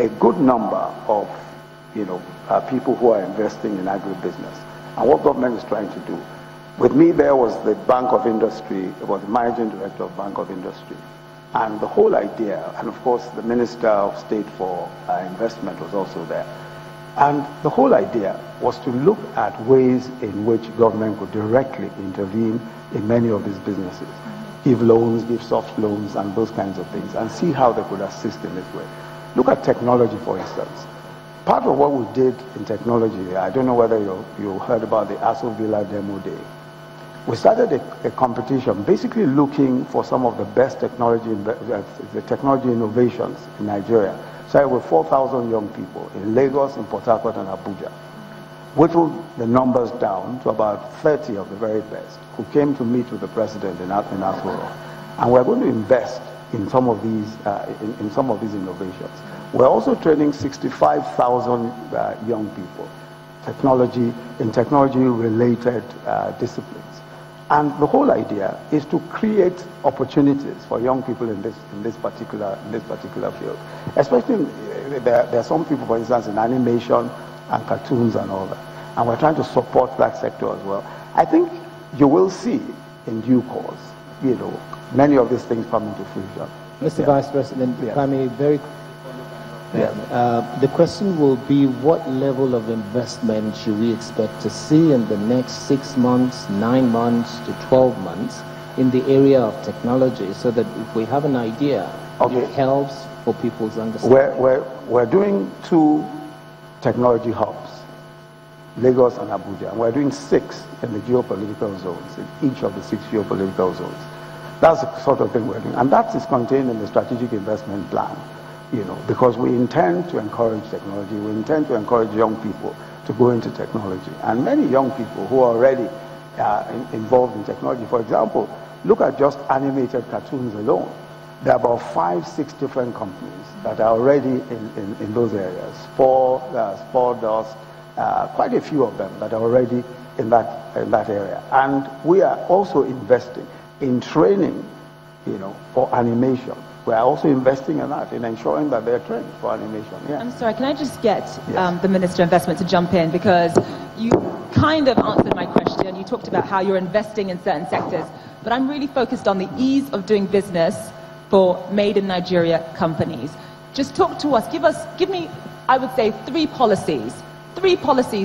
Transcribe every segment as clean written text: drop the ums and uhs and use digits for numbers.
a good number of, people who are investing in agribusiness. And what government is trying to do. With me, there was the Bank of Industry, it was the managing director of Bank of Industry. And the whole idea, and of course the Minister of State for Investment was also there. And the whole idea was to look at ways in which government could directly intervene in many of these businesses. Give loans, give soft loans, and those kinds of things, and see how they could assist in this way. Look at technology, for instance. Part of what we did in technology, I don't know whether you heard about the Aso Villa Demo Day. We started a competition basically looking for some of the best technology innovations in Nigeria. Started with 4,000 young people in Lagos, in Port Harcourt, and Abuja. Whittled the numbers down to about 30 of the very best who came to meet with the president in Aso Rock. And we're going to invest in some of these innovations. We're also training 65,000 young people in technology-related disciplines. And the whole idea is to create opportunities for young people in this particular field. Especially, there are some people, for instance, in animation and cartoons and all that. And we're trying to support that sector as well. I think you will see in due course, many of these things come into fruition. Mr. Vice President, if I may very the question will be, what level of investment should we expect to see in the next 6 months, 9 months to 12 months in the area of technology, so that if we have an idea, it helps for people's understanding? We're doing 2 technology hubs, Lagos and Abuja. We're doing 6 in the geopolitical zones, in each of the 6 geopolitical zones. That's the sort of thing we're doing. And that is contained in the strategic investment plan. Because we intend to encourage technology, we intend to encourage young people to go into technology. And many young people who are already involved in technology, for example, look at just animated cartoons alone. There are about 5-6 different companies that are already in those areas. Spore Dust, quite a few of them that are already in that area. And we are also investing in training, for animation. We are also investing in that, in ensuring that they're trained for animation. Yeah. I'm sorry, can I just get the Minister of Investment to jump in? Because you kind of answered my question. You talked about how you're investing in certain sectors. But I'm really focused on the ease of doing business for made in Nigeria companies. Just talk to us. Give me, I would say, 3 policies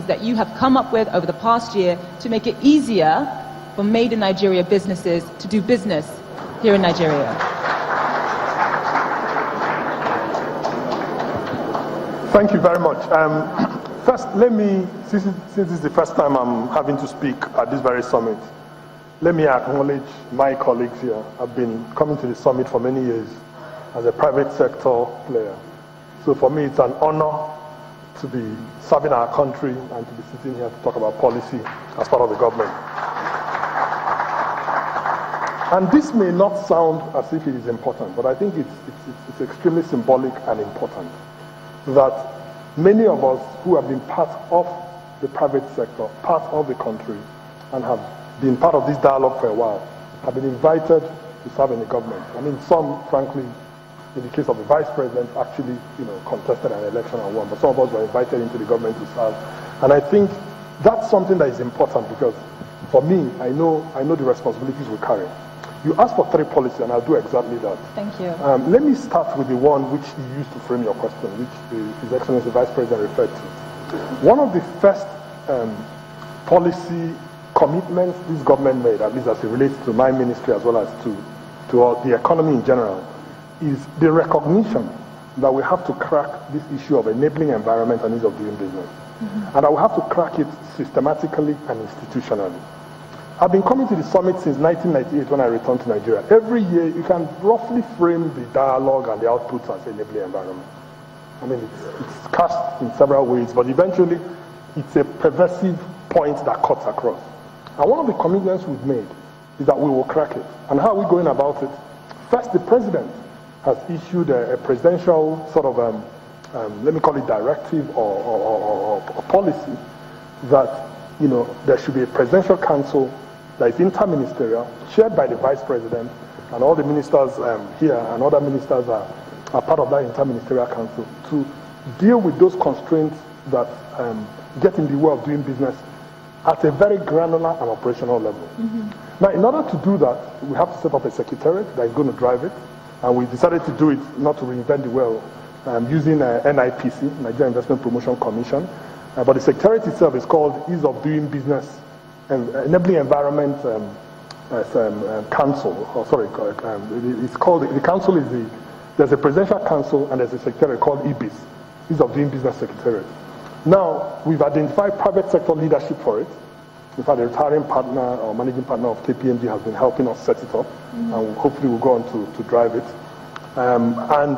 that you have come up with over the past year to make it easier for made in Nigeria businesses to do business here in Nigeria. Thank you very much. First, since this is the first time I'm having to speak at this very summit, let me acknowledge my colleagues here. I've been coming to the summit for many years as a private sector player. So for me, it's an honor to be serving our country and to be sitting here to talk about policy as part of the government. And this may not sound as if it is important, but I think it's extremely symbolic and important that many of us who have been part of the private sector, part of the country, and have been part of this dialogue for a while, have been invited to serve in the government. I mean, some, frankly, in the case of the vice president, actually, contested an election and won, but some of us were invited into the government to serve. And I think that's something that is important, because for me, I know the responsibilities we carry. You asked for 3 policies, and I'll do exactly that. Thank you. Let me start with the one which you used to frame your question, which His Excellency the Vice President referred to. One of the first policy commitments this government made, at least as it relates to my ministry as well as to the economy in general, is the recognition that we have to crack this issue of enabling environment and ease of doing business. And that we have to crack it systematically and institutionally. I've been coming to the summit since 1998 when I returned to Nigeria. Every year, you can roughly frame the dialogue and the outputs as enabling environment. I mean, it's cast in several ways, but eventually, it's a pervasive point that cuts across. And one of the commitments we've made is that we will crack it. And how are we going about it? First, the president has issued a presidential sort of, let me call it directive or policy that, there should be a presidential council that is interministerial, chaired by the vice president, and all the ministers here and other ministers are part of that interministerial council to deal with those constraints that get in the way of doing business at a very granular and operational level. Now, in order to do that, we have to set up a secretariat that is going to drive it, and we decided to do it not to reinvent the wheel, using NIPC, Nigeria Investment Promotion Commission, but the secretariat itself is called Ease of Doing Business and Enabling Environment Council. It's called, the council is there's a presidential council and there's a secretariat called EBIS, Ease of Doing Business Secretariat. Now, we've identified private sector leadership for it. In fact, the retiring partner or managing partner of KPMG has been helping us set it up, and hopefully we'll go on to drive it. And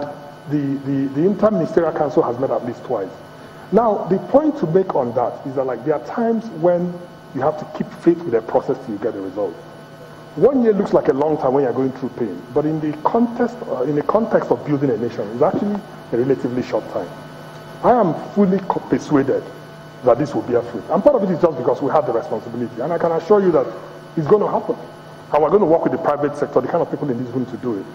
the Inter-Ministerial Council has met at least twice. Now, the point to make on that is that, like, there are times when you have to keep faith with a process till you get a result. 1 year looks like a long time when you're going through pain, but in the context of building a nation, it's actually a relatively short time. I am fully persuaded that this will bear fruit. And part of it is just because we have the responsibility. And I can assure you that it's going to happen. And we're going to work with the private sector, the kind of people in this room to do it.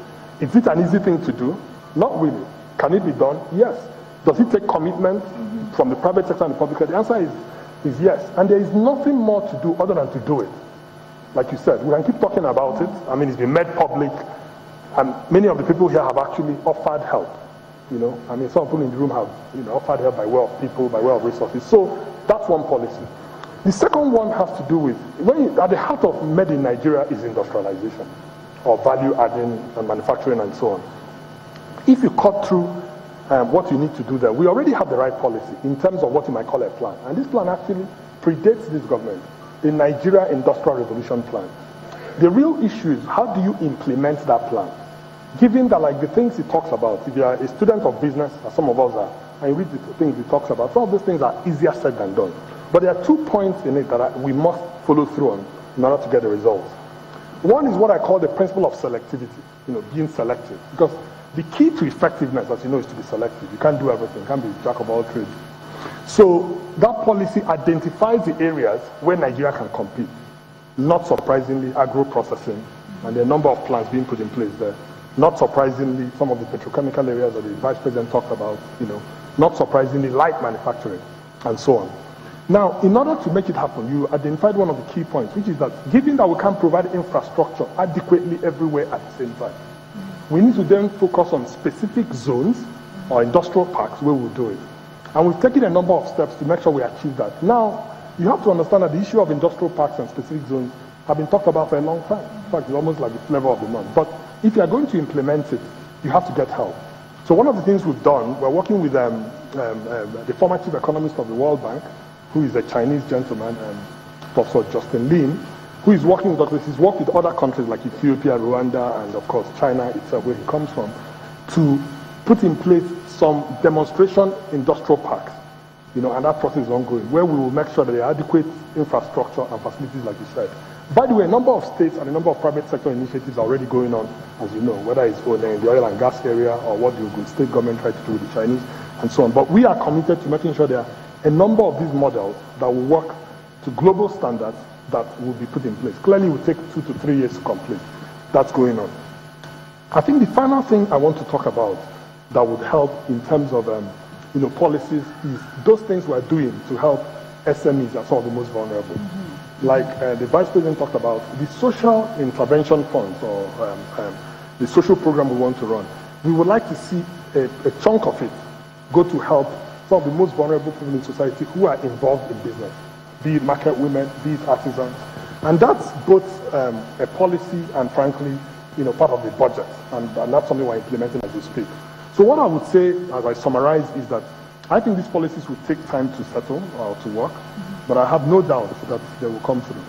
Is it an easy thing to do? Not really. Can it be done? Yes. Does it take commitment from the private sector and the public sector? The answer is yes. And there is nothing more to do other than to do it. Like you said, we can keep talking about it. I mean, it's been made public. And many of the people here have actually offered help. You know, I mean, some people in the room have, offered help by way of people, by way of resources. So that's one policy. The second one has to do with, at the heart of Made in Nigeria is industrialization, or value adding and manufacturing and so on. If you cut through what you need to do there, we already have the right policy in terms of what you might call a plan. And this plan actually predates this government, the Nigeria Industrial Revolution Plan. The real issue is, how do you implement that plan? Given that, like, the things he talks about, if you are a student of business, as some of us are, and you read the things he talks about, some of those things are easier said than done. But there are 2 points in it that we must follow through on in order to get the results. One is what I call the principle of selectivity, being selective. Because the key to effectiveness, as you know, is to be selective. You can't do everything. You can't be jack of all trades. So that policy identifies the areas where Nigeria can compete. Not surprisingly, agro-processing, and there are a number of plans being put in place there. Not surprisingly, some of the petrochemical areas that the Vice President talked about, not surprisingly, light manufacturing, and so on. Now, in order to make it happen, you identified one of the key points, which is that given that we can't provide infrastructure adequately everywhere at the same time, we need to then focus on specific zones or industrial parks where we'll do it. And we've taken a number of steps to make sure we achieve that. Now, you have to understand that the issue of industrial parks and specific zones have been talked about for a long time. In fact, it's almost like the flavor of the month. But if you are going to implement it, you have to get help. So one of the things we've done, we're working with the former chief economist of the World Bank, who is a Chinese gentleman, Professor Justin Lin, who is working with us. He's worked with other countries like Ethiopia, Rwanda, and of course China itself, where he comes from, to put in place some demonstration industrial parks. And that process is ongoing, where we will make sure that there are adequate infrastructure and facilities, like you said. By the way, a number of states and a number of private sector initiatives are already going on, as you know, whether it's in the oil and gas area or what the state government tried to do with the Chinese and so on. But we are committed to making sure there are a number of these models that will work to global standards that will be put in place. Clearly, it will take 2 to 3 years to complete. That's going on. I think the final thing I want to talk about that would help in terms of policies is those things we're doing to help SMEs as some of the most vulnerable. Like the Vice President talked about, the social intervention funds or the social program we want to run. We would like to see a chunk of it go to help some of the most vulnerable people in society who are involved in business, be it market women, be it artisans. And that's both a policy and, frankly, part of the budget. And that's something we're implementing as we speak. So what I would say, as I summarize, is that I think these policies will take time to settle or to work, but I have no doubt that they will come through.